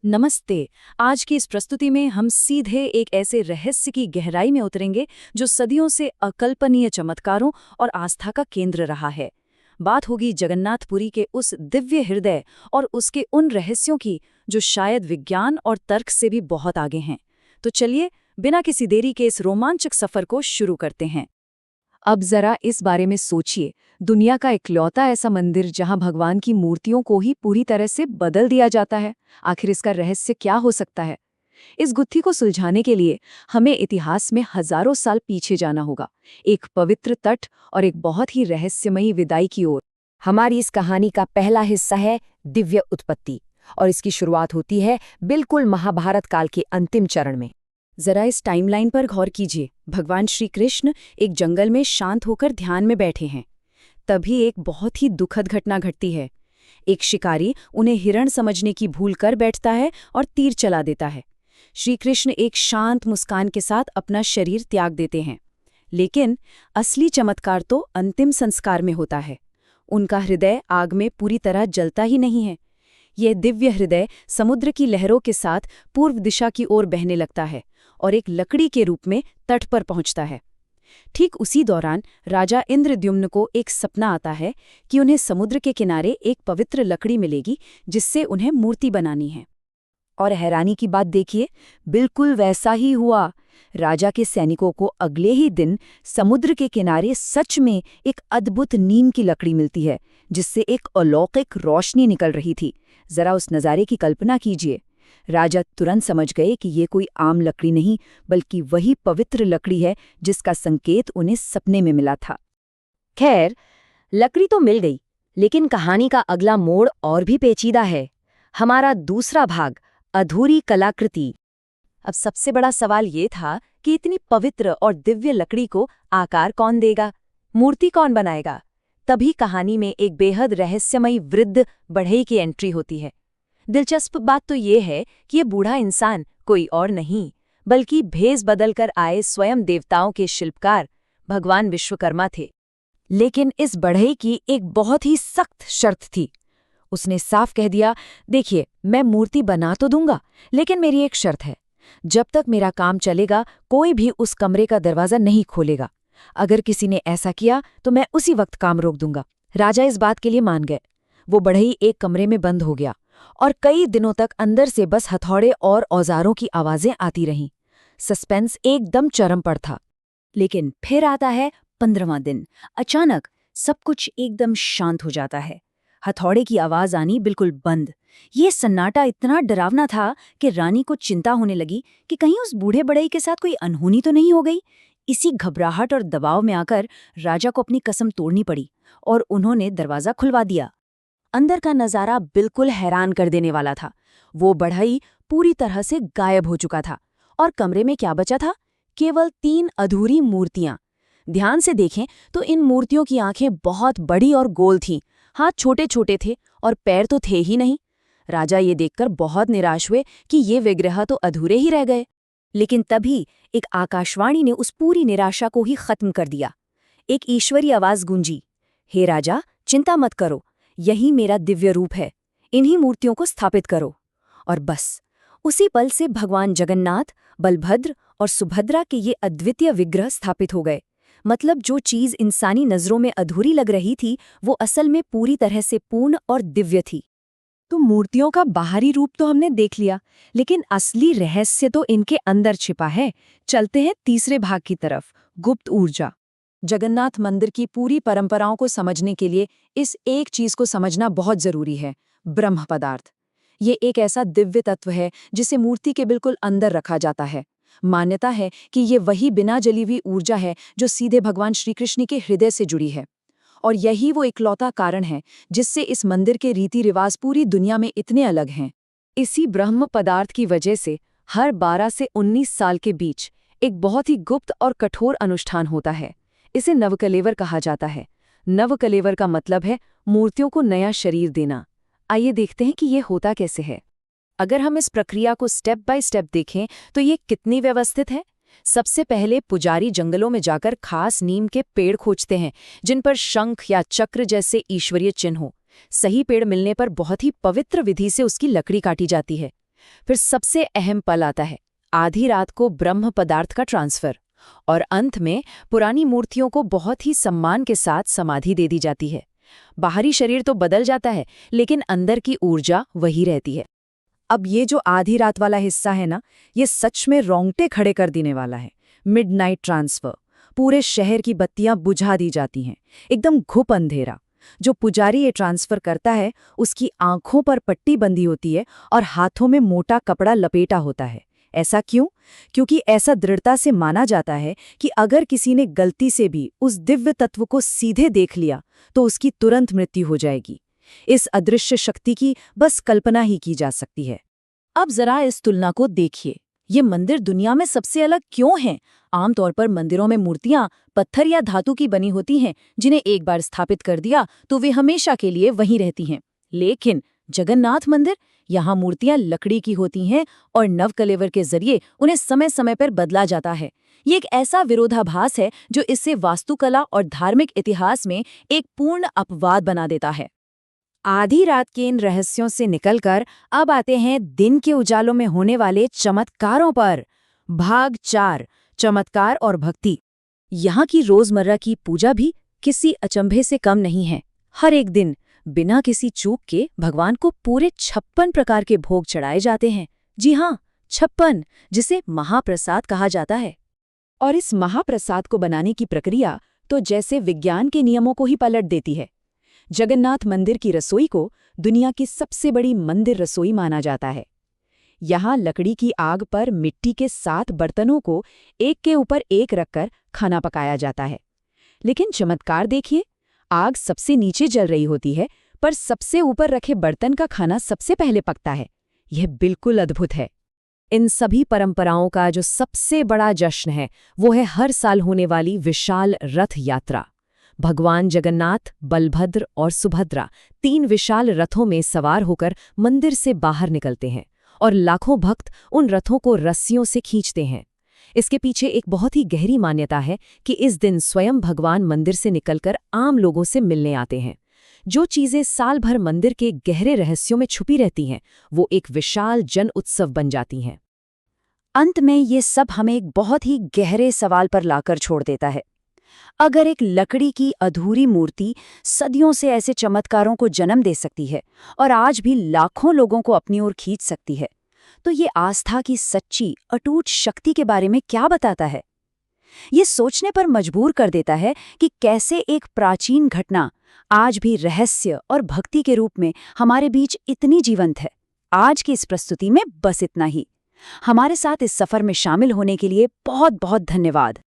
नमस्ते। आज की इस प्रस्तुति में हम सीधे एक ऐसे रहस्य की गहराई में उतरेंगे जो सदियों से अकल्पनीय चमत्कारों और आस्था का केंद्र रहा है। बात होगी जगन्नाथपुरी के उस दिव्य हृदय और उसके उन रहस्यों की जो शायद विज्ञान और तर्क से भी बहुत आगे हैं। तो चलिए, बिना किसी देरी के इस रोमांचक सफर को शुरू करते हैं। अब जरा इस बारे में सोचिए, दुनिया का इकलौता ऐसा मंदिर जहां भगवान की मूर्तियों को ही पूरी तरह से बदल दिया जाता है। आखिर इसका रहस्य क्या हो सकता है? इस गुत्थी को सुलझाने के लिए हमें इतिहास में हजारों साल पीछे जाना होगा, एक पवित्र तट और एक बहुत ही रहस्यमयी विदाई की ओर। हमारी इस कहानी का पहला हिस्सा है दिव्य उत्पत्ति, और इसकी शुरुआत होती है बिल्कुल महाभारत काल के अंतिम चरण में। जरा इस टाइमलाइन पर गौर कीजिए। भगवान श्री कृष्ण एक जंगल में शांत होकर ध्यान में बैठे हैं। तभी एक बहुत ही दुखद घटना घटती है। एक शिकारी उन्हें हिरण समझने की भूल कर बैठता है और तीर चला देता है। श्री कृष्ण एक शांत मुस्कान के साथ अपना शरीर त्याग देते हैं। लेकिन असली चमत्कार तो अंतिम संस्कार में होता है। उनका हृदय आग में पूरी तरह जलता ही नहीं है। यह दिव्य हृदय समुद्र की लहरों के साथ पूर्व दिशा की ओर बहने लगता है और एक लकड़ी के रूप में तट पर पहुंचता है। ठीक उसी दौरान राजा इंद्रद्युम्न को एक सपना आता है कि उन्हें समुद्र के किनारे एक पवित्र लकड़ी मिलेगी जिससे उन्हें मूर्ति बनानी है। और हैरानी की बात देखिए, बिल्कुल वैसा ही हुआ। राजा के सैनिकों को अगले ही दिन समुद्र के किनारे सच में एक अद्भुत नीम की लकड़ी मिलती है, जिससे एक अलौकिक रोशनी निकल रही थी। जरा उस नज़ारे की कल्पना कीजिए। राजा तुरंत समझ गए कि ये कोई आम लकड़ी नहीं, बल्कि वही पवित्र लकड़ी है जिसका संकेत उन्हें सपने में मिला था। खैर, लकड़ी तो मिल गई, लेकिन कहानी का अगला मोड़ और भी पेचीदा है। हमारा दूसरा भाग, अधूरी कलाकृति। अब सबसे बड़ा सवाल ये था कि इतनी पवित्र और दिव्य लकड़ी को आकार कौन देगा, मूर्ति कौन बनाएगा। तभी कहानी में एक बेहद रहस्यमयी वृद्ध बढ़ई की एंट्री होती है। दिलचस्प बात तो ये है कि ये बूढ़ा इंसान कोई और नहीं, बल्कि भेष बदलकर आए स्वयं देवताओं के शिल्पकार भगवान विश्वकर्मा थे। लेकिन इस बढ़ई की एक बहुत ही सख्त शर्त थी। उसने साफ कह दिया, देखिए, मैं मूर्ति बना तो दूंगा, लेकिन मेरी एक शर्त है। जब तक मेरा काम चलेगा, कोई भी उस कमरे का दरवाजा नहीं खोलेगा। अगर किसी ने ऐसा किया तो मैं उसी वक्त काम रोक दूंगा। राजा इस बात के लिए मान गए। वो बढ़ई एक कमरे में बंद हो गया और कई दिनों तक अंदर से बस हथौड़े और औजारों की आवाजें आती रहीं। सस्पेंस एकदम चरम पर था। लेकिन फिर आता है 15वां दिन। अचानक सब कुछ एकदम शांत हो जाता है। हथौड़े की आवाज आनी बिल्कुल बंद। ये सन्नाटा इतना डरावना था कि रानी को चिंता होने लगी कि कहीं उस बूढ़े बढ़ई के साथ कोई अनहोनी तो नहीं हो गई। इसी घबराहट और दबाव में आकर राजा को अपनी कसम तोड़नी पड़ी और उन्होंने दरवाजा खुलवा दिया। अंदर का नजारा बिल्कुल हैरान कर देने वाला था। वो बढ़ई पूरी तरह से गायब हो चुका था और कमरे में क्या बचा था? केवल 3 अधूरी मूर्तियां। ध्यान से देखें तो इन मूर्तियों की आंखें बहुत बड़ी और गोल थीं, हाथ छोटे छोटे थे और पैर तो थे ही नहीं। राजा ये देखकर बहुत निराश हुए कि ये विग्रह तो अधूरे ही रह गए। लेकिन तभी एक आकाशवाणी ने उस पूरी निराशा को ही खत्म कर दिया। एक ईश्वरी आवाज गूंजी, हे राजा, चिंता मत करो, यही मेरा दिव्य रूप है, इन्हीं मूर्तियों को स्थापित करो। और बस उसी पल से भगवान जगन्नाथ, बलभद्र और सुभद्रा के ये अद्वितीय विग्रह स्थापित हो गए। मतलब जो चीज इंसानी नजरों में अधूरी लग रही थी, वो असल में पूरी तरह से पूर्ण और दिव्य थी। तो मूर्तियों का बाहरी रूप तो हमने देख लिया, लेकिन असली रहस्य तो इनके अंदर छिपा है। चलते हैं तीसरे भाग की तरफ, गुप्त ऊर्जा। जगन्नाथ मंदिर की पूरी परंपराओं को समझने के लिए इस एक चीज को समझना बहुत जरूरी है, ब्रह्म पदार्थ। ये एक ऐसा दिव्य तत्व है जिसे मूर्ति के बिल्कुल अंदर रखा जाता है। मान्यता है कि ये वही बिना जली हुई ऊर्जा है जो सीधे भगवान श्री कृष्ण के हृदय से जुड़ी है। और यही वो इकलौता कारण है जिससे इस मंदिर के रीति रिवाज पूरी दुनिया में इतने अलग हैं। इसी ब्रह्म पदार्थ की वजह से हर 12 से 19 साल के बीच एक बहुत ही गुप्त और कठोर अनुष्ठान होता है। इसे नवकलेवर कहा जाता है। नवकलेवर का मतलब है मूर्तियों को नया शरीर देना। आइए देखते हैं कि ये होता कैसे है। अगर हम इस प्रक्रिया को स्टेप बाय स्टेप देखें तो ये कितनी व्यवस्थित है। सबसे पहले पुजारी जंगलों में जाकर खास नीम के पेड़ खोजते हैं जिन पर शंख या चक्र जैसे ईश्वरीय चिन्ह हो। सही पेड़ मिलने पर बहुत ही पवित्र विधि से उसकी लकड़ी काटी जाती है। फिर सबसे अहम पल आता है, आधी रात को ब्रह्म पदार्थ का ट्रांसफर। और अंत में पुरानी मूर्तियों को बहुत ही सम्मान के साथ समाधि दे दी जाती है। बाहरी शरीर तो बदल जाता है, लेकिन अंदर की ऊर्जा वही रहती है। अब ये जो आधी रात वाला हिस्सा है ना, ये सच में रोंगटे खड़े कर देने वाला है। मिडनाइट ट्रांसफर, पूरे शहर की बत्तियां बुझा दी जाती हैं, एकदम घुप अंधेरा। जो पुजारी ये ट्रांसफर करता है, उसकी आंखों पर पट्टी बंधी होती है और हाथों में मोटा कपड़ा लपेटा होता है। ऐसा क्यों? क्योंकि ऐसा दृढ़ता से माना जाता है कि अगर किसी ने गलती से भी उस दिव्य तत्व को सीधे देख लिया तो उसकी तुरंत मृत्यु हो जाएगी। इस अदृश्य शक्ति की बस कल्पना ही की जा सकती है। अब जरा इस तुलना को देखिए, ये मंदिर दुनिया में सबसे अलग क्यों हैं? आमतौर पर मंदिरों में मूर्तियां पत्थर या धातु की बनी होती हैं, जिन्हें एक बार स्थापित कर दिया तो वे हमेशा के लिए वहीं रहती हैं। लेकिन जगन्नाथ मंदिर, यहाँ मूर्तियां लकड़ी की होती हैं और नवकलेवर के जरिए उन्हें समय समय पर बदला जाता है। ये एक ऐसा विरोधाभास है जो इसे वास्तुकला और धार्मिक इतिहास में एक पूर्ण अपवाद बना देता है। आधी रात के इन रहस्यों से निकलकर अब आते हैं दिन के उजालों में होने वाले चमत्कारों पर। भाग 4, चमत्कार और भक्ति। यहाँ की रोजमर्रा की पूजा भी किसी अचंभे से कम नहीं है। हर एक दिन बिना किसी चूक के भगवान को पूरे 56 प्रकार के भोग चढ़ाए जाते हैं। जी हाँ, 56, जिसे महाप्रसाद कहा जाता है। और इस महाप्रसाद को बनाने की प्रक्रिया तो जैसे विज्ञान के नियमों को ही पलट देती है। जगन्नाथ मंदिर की रसोई को दुनिया की सबसे बड़ी मंदिर रसोई माना जाता है। यहाँ लकड़ी की आग पर मिट्टी के 7 बर्तनों को एक के ऊपर एक रखकर खाना पकाया जाता है। लेकिन चमत्कार देखिए, आग सबसे नीचे जल रही होती है, पर सबसे ऊपर रखे बर्तन का खाना सबसे पहले पकता है। यह बिल्कुल अद्भुत है। इन सभी परंपराओं का जो सबसे बड़ा जश्न है, वो है हर साल होने वाली विशाल रथ यात्रा। भगवान जगन्नाथ, बलभद्र और सुभद्रा 3 विशाल रथों में सवार होकर मंदिर से बाहर निकलते हैं और लाखों भक्त उन रथों को रस्सियों से खींचते हैं। इसके पीछे एक बहुत ही गहरी मान्यता है कि इस दिन स्वयं भगवान मंदिर से निकलकर आम लोगों से मिलने आते हैं। जो चीजें साल भर मंदिर के गहरे रहस्यों में छुपी रहती हैं, वो एक विशाल जन उत्सव बन जाती हैं। अंत में ये सब हमें एक बहुत ही गहरे सवाल पर लाकर छोड़ देता है। अगर एक लकड़ी की अधूरी मूर्ति सदियों से ऐसे चमत्कारों को जन्म दे सकती है और आज भी लाखों लोगों को अपनी ओर खींच सकती है, तो ये आस्था की सच्ची अटूट शक्ति के बारे में क्या बताता है? ये सोचने पर मजबूर कर देता है कि कैसे एक प्राचीन घटना आज भी रहस्य और भक्ति के रूप में हमारे बीच इतनी जीवंत है। आज की इस प्रस्तुति में बस इतना ही। हमारे साथ इस सफर में शामिल होने के लिए बहुत बहुत धन्यवाद।